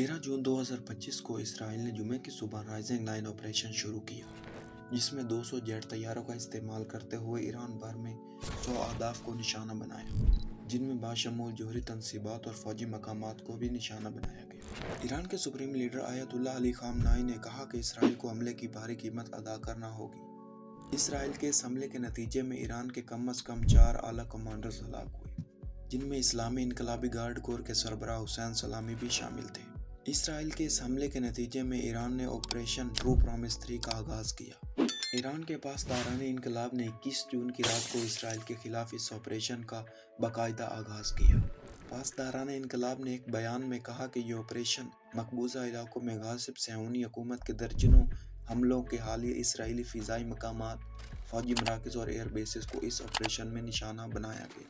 13 जून 2025 को इसराइल ने जुमे की सुबह राइजिंग लाइन ऑपरेशन शुरू किया, जिसमें 200 जेट तैयारों का इस्तेमाल करते हुए ईरान भर में 100 अहदाफ को निशाना बनाया, जिनमें बाशमूल जोहरी तंसीबात और फौजी मकामात को भी निशाना बनाया गया। ईरान के सुप्रीम लीडर आयतुल्लाह अली खामनाई ने कहा कि इसराइल को हमले की भारी कीमत अदा करना होगी। इसराइल के इस हमले के नतीजे में ईरान के कम अज कम 4 आला कमांडर्स हलाक हुए, जिनमें इस्लामी इनकलाबी गार्ड कोर के सरबराह हुसैन सलामी भी शामिल थे। इसराइल के इस हमले के नतीजे में ईरान ने ऑपरेशन ट्रू प्रॉमिस 3 का आगाज किया। ईरान के पासदारान इनकलाब ने 21 जून की रात को इसराइल के खिलाफ इस ऑपरेशन का बाकायदा आगाज किया। पासदारान इनकलाब ने एक बयान में कहा कि ये ऑपरेशन मकबूजा इलाकों में गासिब सैऊनी हुकूमत के दर्जनों हमलों के हालिया इसराइली फ़िज़ाई मकामात, फौजी मराकज़ और एयर बेसिस को इस ऑपरेशन में निशाना बनाया गया।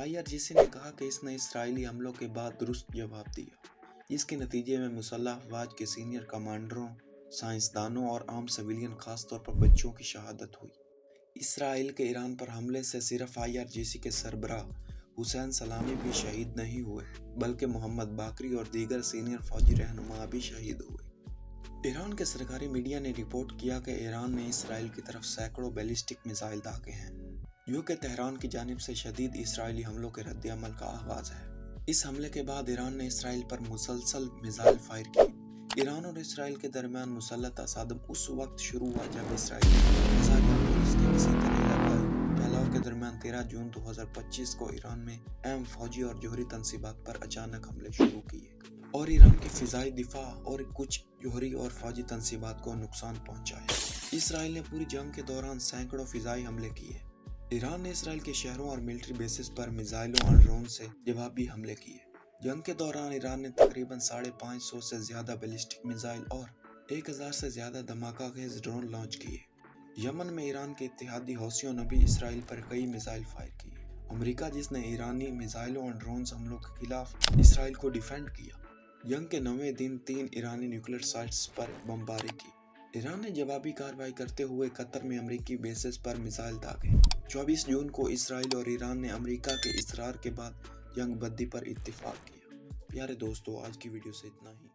IRGC ने कहा कि इसने इसराइली हमलों के बाद दुरुस्त जवाब दिया। इसके नतीजे में मुसल्लह अफवाज के सीनियर कमांडरों, साइंसदानों और आम सिविलियन खास तौर पर बच्चों की शहादत हुई। इसराइल के ईरान पर हमले से सिर्फ IRGC के सरबराह हुसैन सलामी भी शहीद नहीं हुए, बल्कि मोहम्मद बाकरी और दीगर सीनियर फौजी रहनुमा भी शहीद हुए। ईरान के सरकारी मीडिया ने रिपोर्ट किया कि ईरान ने इसराइल की तरफ सैकड़ों बैलिस्टिक मिसाइल दागे हैं, जो कि तेहरान की जानिब से शदीद इसराइली हमलों के रद्द-ए-अमल का आगाज है। इस हमले के बाद ईरान ने इसराइल पर मुसलसल मिसाइल फायर की। ईरान और इसराइल के दरमियान मुसल्लह तसादम उस वक्त शुरू हुआ जब इसराइल फैलाव के दरमियान 13 जून 2025 को ईरान में अहम फौजी और जोहरी तंसीबात पर अचानक हमले शुरू किए और ईरान की फिजाई दिफा और कुछ जोहरी और फौजी तंसीबात को नुकसान पहुंचाया। इसराइल ने पूरी जंग के दौरान सैकड़ों फिजाई हमले किए। ईरान ने इसराइल के शहरों और मिलिट्री बेसिस पर मिसाइलों और ड्रोन से जवाबी हमले किए। जंग के दौरान ईरान ने तकरीबन 550 से ज्यादा बैलिस्टिक मिसाइल और 1000 से ज्यादा धमाका खेज ड्रोन लॉन्च किए। यमन में ईरान के इत्तेहादी हौसियों ने भी इसराइल पर कई मिसाइल फायर किए। अमेरिका, जिसने ईरानी मिसाइलों और ड्रोन हमलों के खिलाफ इसराइल को डिफेंड किया, जंग के 9वें दिन 3 ईरानी न्यूक्लियर साइट्स पर बमबारी की। ईरान ने जवाबी कार्रवाई करते हुए कतर में अमेरिकी बेसिस पर मिसाइल दागे। 24 जून को इसराइल और ईरान ने अमेरिका के इसरार के बाद जंग बंदी पर इत्तिफाक किया। प्यारे दोस्तों, आज की वीडियो से इतना ही।